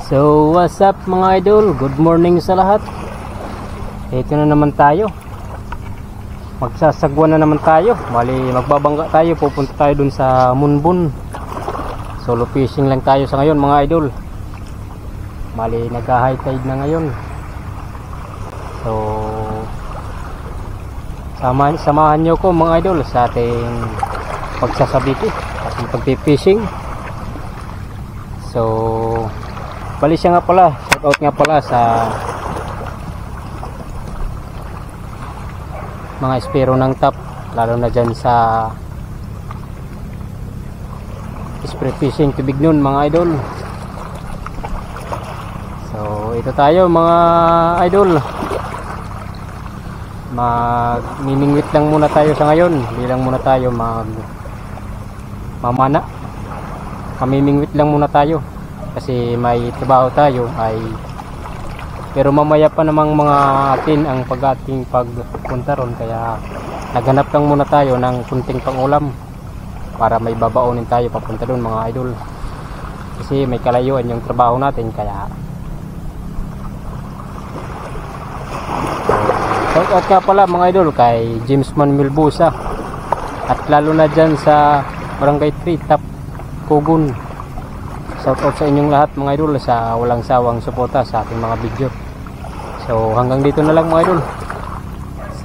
So what's up mga idol, good morning sa lahat. Ito na naman tayo, magsasagwan na naman tayo. Bali magbabangga tayo, pupunta tayo dun sa Munbun. Solo fishing lang tayo sa ngayon mga idol. Bali nagka-high tide na ngayon. So samahan nyo ko mga idol sa ating pagsasabiki, ating pagpipishing. So bali siya nga pala, shout out nga pala sa mga espero ng top, lalo na dyan sa spray fishing tubig nun mga idol. So ito tayo mga idol, magmimingwit lang muna tayo sa ngayon. Hindi lang muna tayo mamana, kamimingwit lang muna tayo kasi may trabaho tayo pero mamaya pa namang mga atin ang ating pagpunta ron, kaya naghanap lang muna tayo ng kunting pangulam para may babaonin tayo papunta doon mga idol, kasi may kalayuan yung trabaho natin. Kaya shout out nga pala mga idol kay James Manuel Busa, at lalo na dyan sa Barangay 3 Top Kugon. Shout out sa inyong lahat mga idol sa walang sawang suporta sa ating mga video. So hanggang dito na lang mga idol.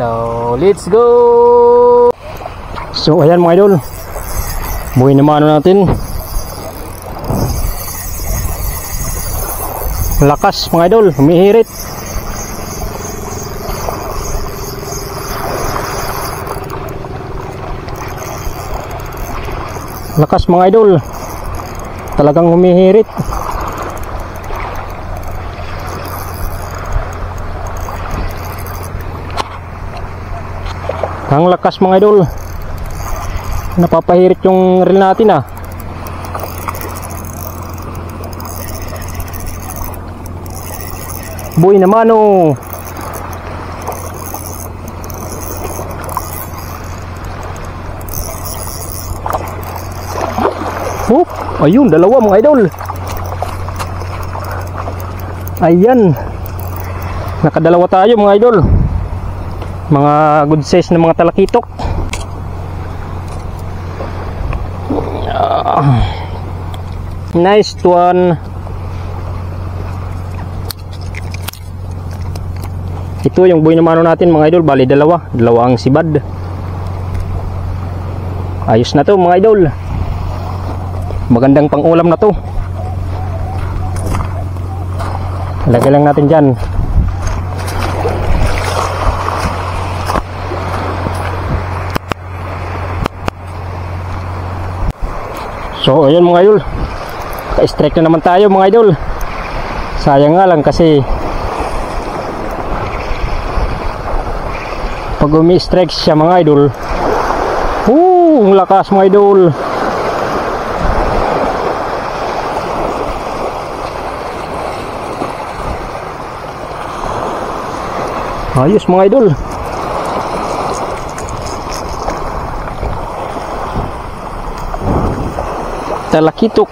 So let's go. So ayan mga idol, buhay na mano natin. Lakas mga idol, humihirit. Lakas mga idol, talagang humihirit. Ang lakas mga idol, napapahirit yung reel natin ah. Buhay naman oh. Oh, ayun, dalawa mga idol. Ayan, nakadalawa tayo mga idol. Mga good size na mga talakitok. Nice one. Ito yung buhay na mano natin mga idol. Bali dalawa ang sibad. Ayos na to mga idol, magandang pang ulam na to. Lagay lang natin dyan. So ayun mga idol, ka-strike na naman tayo mga idol. Sayang nga lang kasi pag umi-strike siya mga idol, ang lakas mga idol. Ayos mga idol. Talakitok.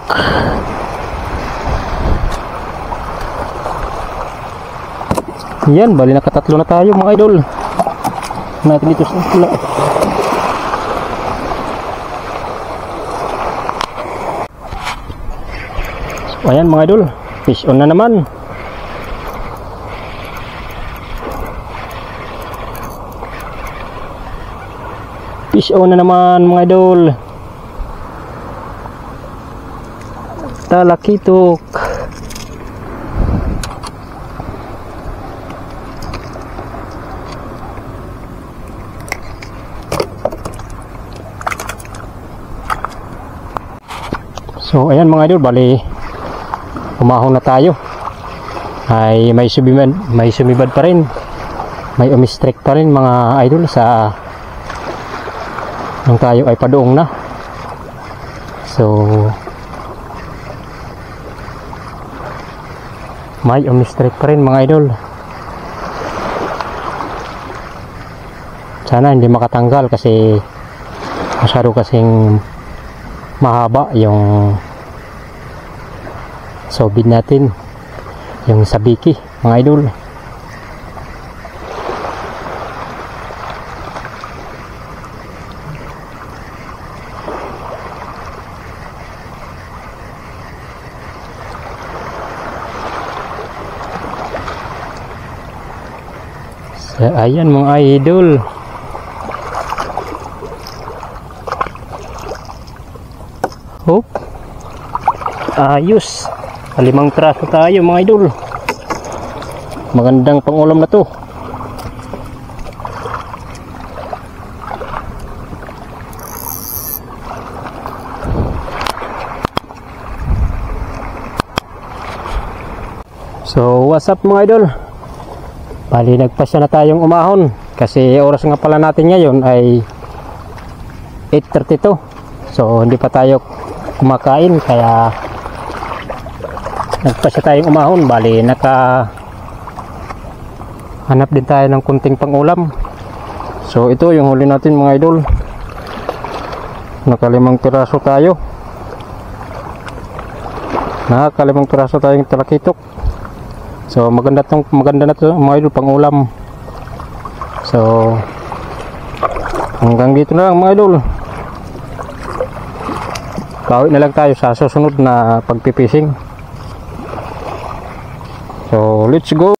Yan, bali nakatatlo na tayo mga idol. Natin dito sa pula. So, ayan mga idol, fish on na naman. Fish on na naman mga idol. Talakitok. So ayan mga idol, bali umahon na tayo. Ay may sumibad pa rin, may umistrike pa rin mga idol sa nung tayo ay padoong na. So may umistrike pa rin mga idol. Sana hindi makatanggal kasi masyado kasing mahaba yung sobid natin. Yung sabiki, mga idol. So, ayan mga idol. Hop. Ayos. 5 traso tayo mga idol. Magandang pangulam na to. So what's up mga idol? Bali nagpasya na tayong umahon. Kasi oras nga pala natin ngayon ay 8:32. So hindi pa tayo kumakain kaya nagpasya tayong umahon. Bali hanap din tayo ng kunting pangulam. So ito yung huli natin mga idol. Naka 5 piraso tayo. Naka 5 piraso tayong talakitok. So maganda na to mga idol, pangulam. So hanggang dito na lang mga idol. Bawi na lang tayo sa susunod na pagpipishing. So let's go.